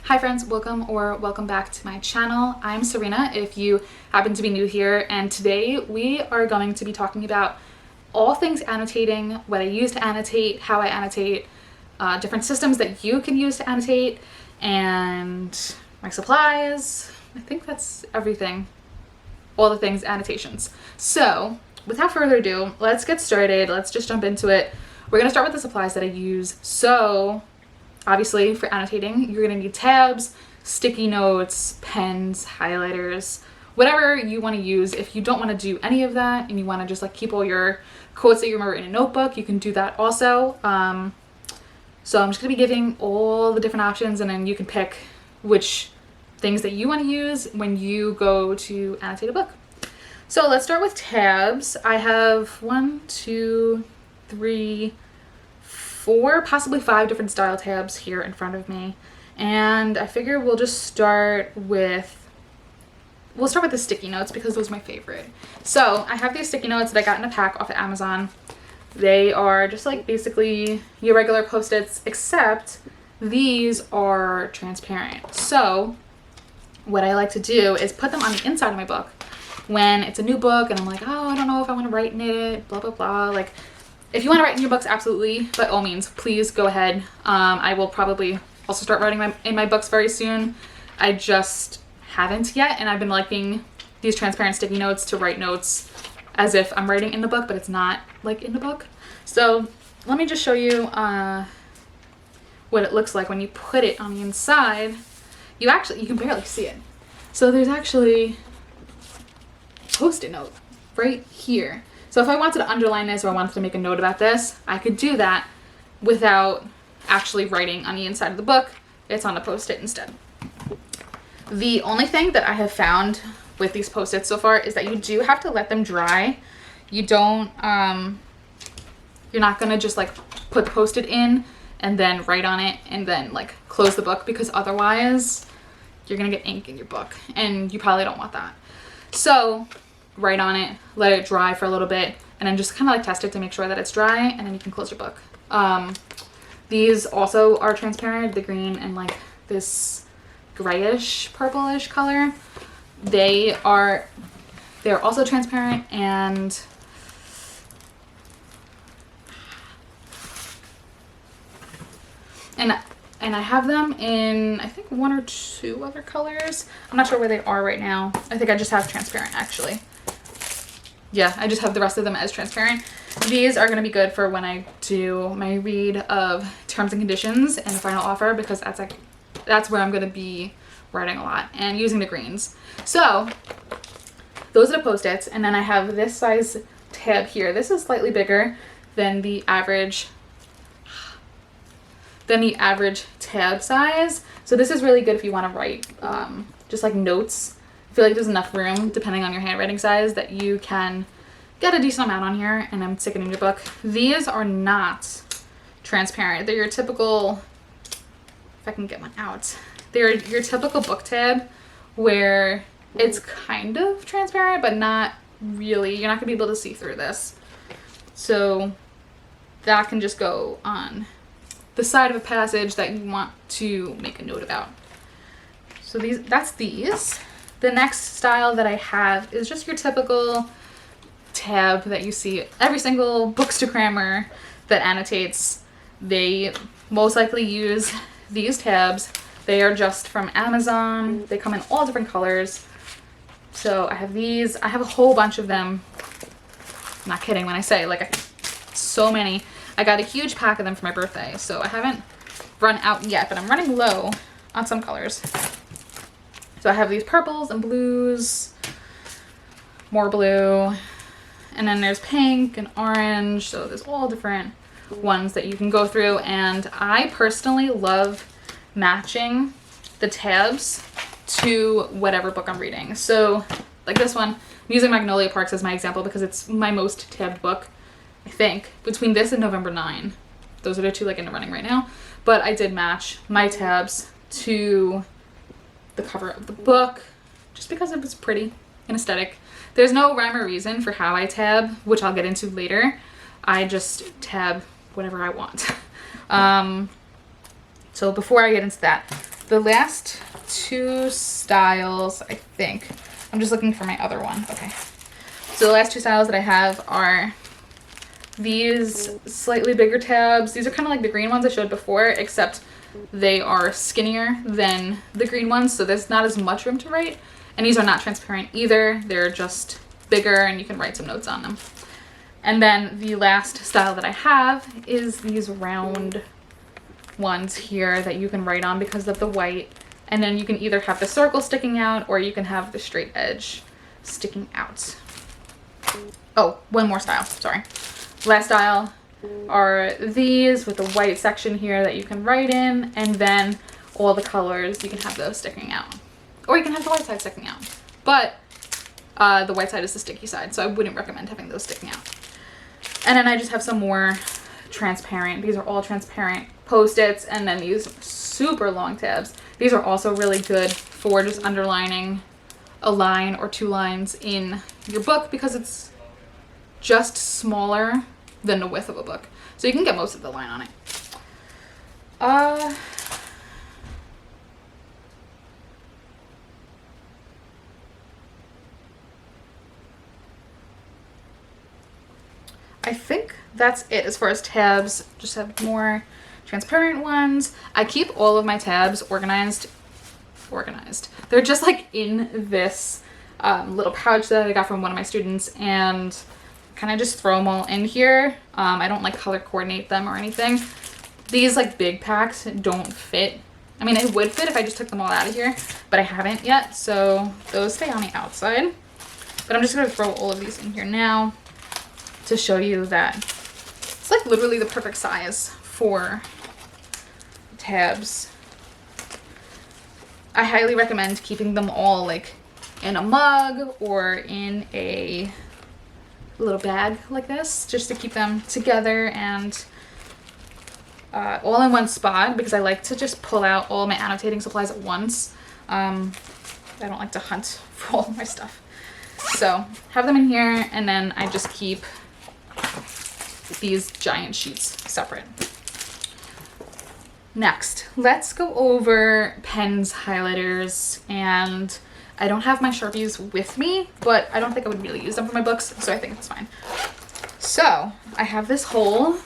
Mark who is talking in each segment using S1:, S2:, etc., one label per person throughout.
S1: Hi friends, welcome back to my channel. I'm Serena if you happen to be new here, and today we are going to be talking about all things annotating, what I use to annotate, how I annotate, different systems that you can use to annotate, and my supplies. I think that's everything. All the things annotations. So without further ado, let's get started. Let's just jump into it. We're going to start with the supplies that I use. So obviously for annotating, you're going to need tabs, sticky notes, pens, highlighters, whatever you want to use. If you don't want to do any of that and you want to just like keep all your quotes that you remember in a notebook, you can do that also. So I'm just going to be giving all the different options, and then you can pick which things that you want to use when you go to annotate a book. So let's start with tabs. I have 1, 2, 3, 4, possibly 5 different style tabs here in front of me. And I figure we'll start with the sticky notes because those are my favorite. So I have these sticky notes that I got in a pack off of Amazon. They are just like basically your regular Post-its, except these are transparent. So what I like to do is put them on the inside of my book when it's a new book and I'm like, oh, I don't know if I want to write in it, blah, blah, blah. Like, if you want to write in your books, absolutely, by all means, please go ahead. I will probably also start writing in my books very soon. I just haven't yet, and I've been liking these transparent sticky notes to write notes as if I'm writing in the book, but it's not like in the book. So let me just show you what it looks like when you put it on the inside. You can barely see it. So there's actually a Post-it note right here. So if I wanted to underline this or I wanted to make a note about this, I could do that without actually writing on the inside of the book. It's on the Post-it instead. The only thing that I have found with these Post-its so far is that you do have to let them dry. You don't, you're not gonna just like put the Post-it in and then write on it and then like close the book, because otherwise you're gonna get ink in your book and you probably don't want that. So write on it, let it dry for a little bit, and then just kind of like test it to make sure that it's dry, and then you can close your book. These also are transparent, the green and like this grayish purplish color. They're also transparent, and I have them in, I think, 1 or 2 other colors. I'm not sure where they are right now. I think I just have transparent, actually. Yeah, I just have the rest of them as transparent. These are going to be good for when I do my read of terms and conditions and the final offer, because that's where I'm going to be writing a lot and using the greens. So those are the Post-its, and then I have this size tab here. This is slightly bigger than the average tab size. So this is really good if you want to write just like notes. I feel like there's enough room, depending on your handwriting size, that you can get a decent amount on here and then stick it in your book. These are not transparent. They're your typical, if I can get one out, they're your typical book tab where it's kind of transparent, but not really. You're not gonna be able to see through this. So that can just go on the side of a passage that you want to make a note about. So that's these. The next style that I have is just your typical tab that you see every single bookstagrammer that annotates. They most likely use these tabs. They are just from Amazon. They come in all different colors. So I have these. I have a whole bunch of them. I'm not kidding when I say like so many. I got a huge pack of them for my birthday, so I haven't run out yet, but I'm running low on some colors. So I have these purples and blues, more blue, and then there's pink and orange. So there's all different ones that you can go through, and I personally love matching the tabs to whatever book I'm reading. So like this one, I'm using Magnolia Parks as my example because it's my most tabbed book, I think, between this and November 9. Those are the 2 like in the running right now. But I did match my tabs to the cover of the book just because it was pretty and aesthetic. There's no rhyme or reason for how I tab, which I'll get into later. I just tab whatever I want. So before I get into that, the last two styles, I think, I'm just looking for my other one. Okay. So the last two styles that I have are these slightly bigger tabs. These are kind of like the green ones I showed before, except they are skinnier than the green ones, so there's not as much room to write. And these are not transparent either. They're just bigger and you can write some notes on them. And then the last style that I have is these round ones here that you can write on because of the white. And then you can either have the circle sticking out or you can have the straight edge sticking out. Oh, one more style, sorry. Last style are these with the white section here that you can write in, and then all the colors, you can have those sticking out. Or you can have the white side sticking out. But the white side is the sticky side, so I wouldn't recommend having those sticking out. And then I just have some more transparent. These are all transparent Post-its, and then these super long tabs. These are also really good for just underlining a line or two lines in your book because it's just smaller than the width of a book. So you can get most of the line on it. I think that's it as far as tabs. Just have more transparent ones. I keep all of my tabs organized. They're just like in this little pouch that I got from one of my students, and kind of just throw them all in here. I don't like color coordinate them or anything. These like big packs don't fit. I mean, it would fit if I just took them all out of here, but I haven't yet, so those stay on the outside. But I'm just gonna throw all of these in here now to show you that it's like literally the perfect size for tabs. I highly recommend keeping them all like in a mug or in a little bag like this, just to keep them together and all in one spot, because I like to just pull out all my annotating supplies at once. I don't like to hunt for all of my stuff. So have them in here, and then I just keep these giant sheets separate. Next, let's go over pens, highlighters, and I don't have my Sharpies with me, but I don't think I would really use them for my books, so I think it's fine. So I have this whole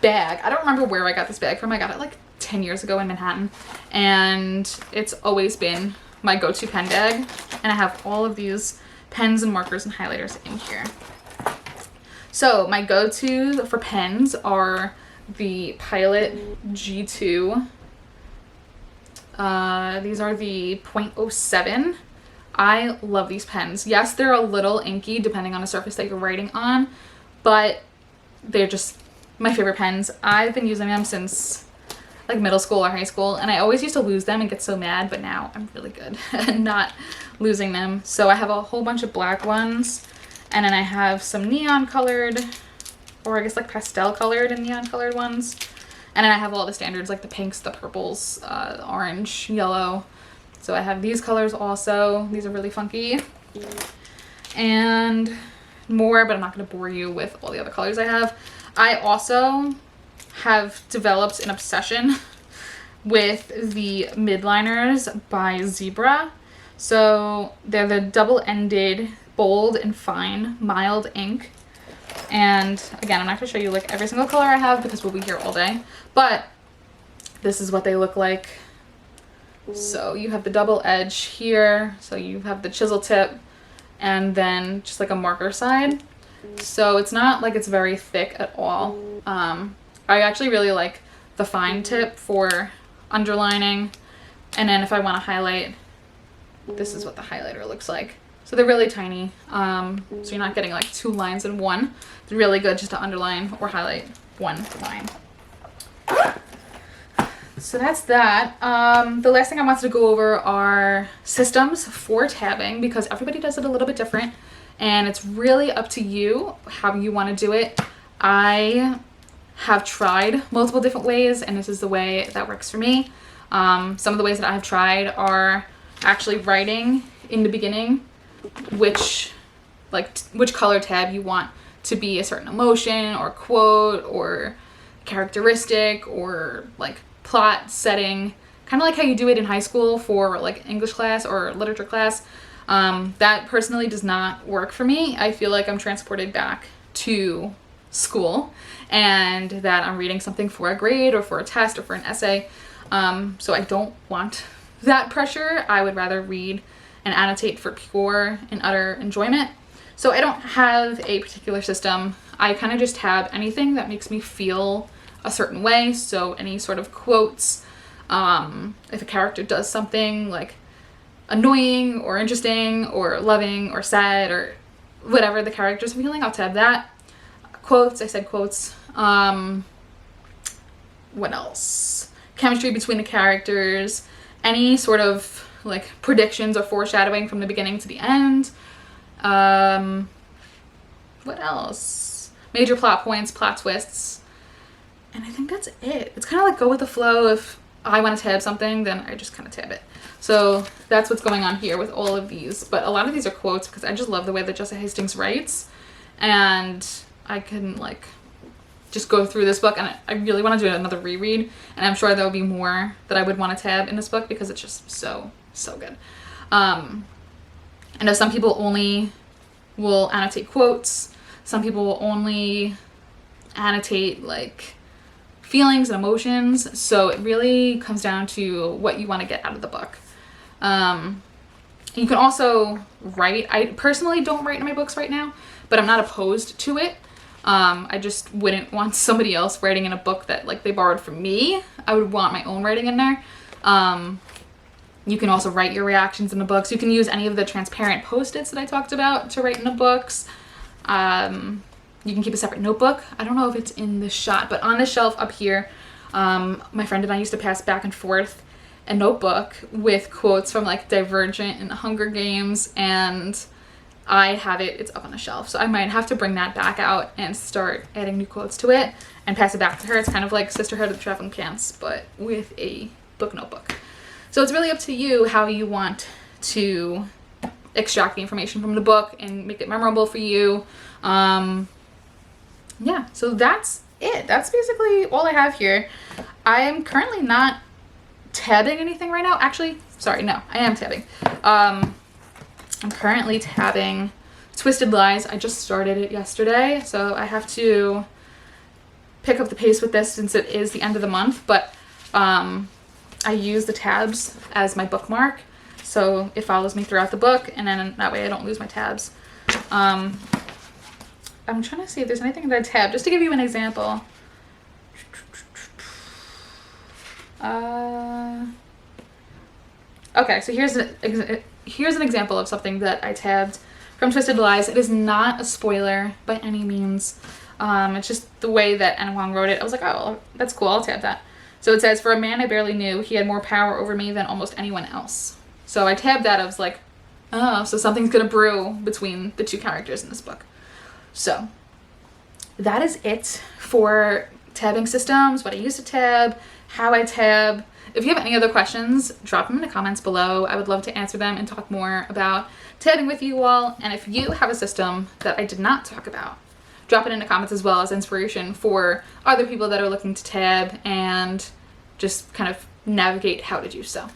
S1: bag. I don't remember where I got this bag from. I got it like 10 years ago in Manhattan, and it's always been my go-to pen bag. And I have all of these pens and markers and highlighters in here. So my go-to for pens are the Pilot G2. These are the .07. I love these pens. Yes, they're a little inky depending on the surface that you're writing on, but they're just my favorite pens. I've been using them since like middle school or high school, and I always used to lose them and get so mad, but now I'm really good at not losing them. So I have a whole bunch of black ones, and then I have some neon colored, or I guess like pastel colored and neon colored ones. And then I have all the standards like the pinks, the purples, orange, yellow. So I have these colors also. These are really funky. And more, but I'm not going to bore you with all the other colors I have. I also have developed an obsession with the midliners by Zebra. So they're the double-ended, bold and fine, mild ink. And again, I'm not going to show you like every single color I have because we'll be here all day. But this is what they look like. So you have the double edge here. So you have the chisel tip and then just like a marker side. So it's not like it's very thick at all. I actually really like the fine tip for underlining. And then if I want to highlight, this is what the highlighter looks like. So they're really tiny. So you're not getting like two lines in one. It's really good just to underline or highlight one line. So that's that. The last thing I wanted to go over are systems for tabbing, because everybody does it a little bit different and it's really up to you how you want to do it. I have tried multiple different ways, and this is the way that works for me. Some of the ways that I have tried are actually writing in the beginning which color tab you want to be a certain emotion or quote or characteristic or like plot, setting, kind of like how you do it in high school for like English class or literature class. That personally does not work for me. I feel like I'm transported back to school and that I'm reading something for a grade or for a test or for an essay. So I don't want that pressure. I would rather read and annotate for pure and utter enjoyment. So I don't have a particular system. I kind of just tab anything that makes me feel a certain way. So any sort of quotes, if a character does something like annoying or interesting or loving or sad or whatever the character's feeling, I'll tab that. Quotes, I said quotes. What else? Chemistry between the characters, any sort of like predictions or foreshadowing from the beginning to the end. What else? Major plot points, plot twists. And I think that's it. It's kind of like go with the flow. If I want to tab something, then I just kind of tab it. So that's what's going on here with all of these. But a lot of these are quotes because I just love the way that Jessica Hastings writes. And I can like just go through this book, and I really want to do another reread, and I'm sure there will be more that I would want to tab in this book because it's just so good. I know some people only will annotate quotes, some people will only annotate like feelings and emotions, so it really comes down to what you want to get out of the book. You can also write. I personally don't write in my books right now, but I'm not opposed to it. I just wouldn't want somebody else writing in a book that like they borrowed from me. I would want my own writing in there. You can also write your reactions in the books. You can use any of the transparent post-its that I talked about to write in the books. You can keep a separate notebook. I don't know if it's in this shot, but on the shelf up here, my friend and I used to pass back and forth a notebook with quotes from like Divergent and The Hunger Games, and I have it, it's up on the shelf. So I might have to bring that back out and start adding new quotes to it and pass it back to her. It's kind of like Sisterhood of the Traveling Pants, but with a book notebook. So it's really up to you how you want to extract the information from the book and make it memorable for you. Yeah, so that's it. That's basically all I have here. I am currently not tabbing anything right now. Actually, sorry, no, I am tabbing. I'm currently tabbing Twisted Lies. I just started it yesterday, so I have to pick up the pace with this since it is the end of the month, but I use the tabs as my bookmark, so it follows me throughout the book, and then that way I don't lose my tabs. I'm trying to see if there's anything that I tab, just to give you an example. Okay, so here's an example of something that I tabbed from Twisted Lies. It is not a spoiler by any means. It's just the way that Anna Huang wrote it. I was like, oh, that's cool, I'll tab that. So it says, for a man I barely knew, he had more power over me than almost anyone else. So I tabbed that. I was like, oh, so something's gonna brew between the two characters in this book. So that is it for tabbing systems, what I use to tab, how I tab. If you have any other questions, drop them in the comments below. I would love to answer them and talk more about tabbing with you all. And if you have a system that I did not talk about, drop it in the comments as well as inspiration for other people that are looking to tab and just kind of navigate how to do so.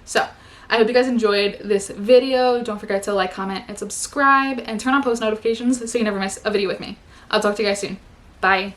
S1: So I hope you guys enjoyed this video. Don't forget to like, comment, and subscribe, and turn on post notifications so you never miss a video with me. I'll talk to you guys soon. Bye.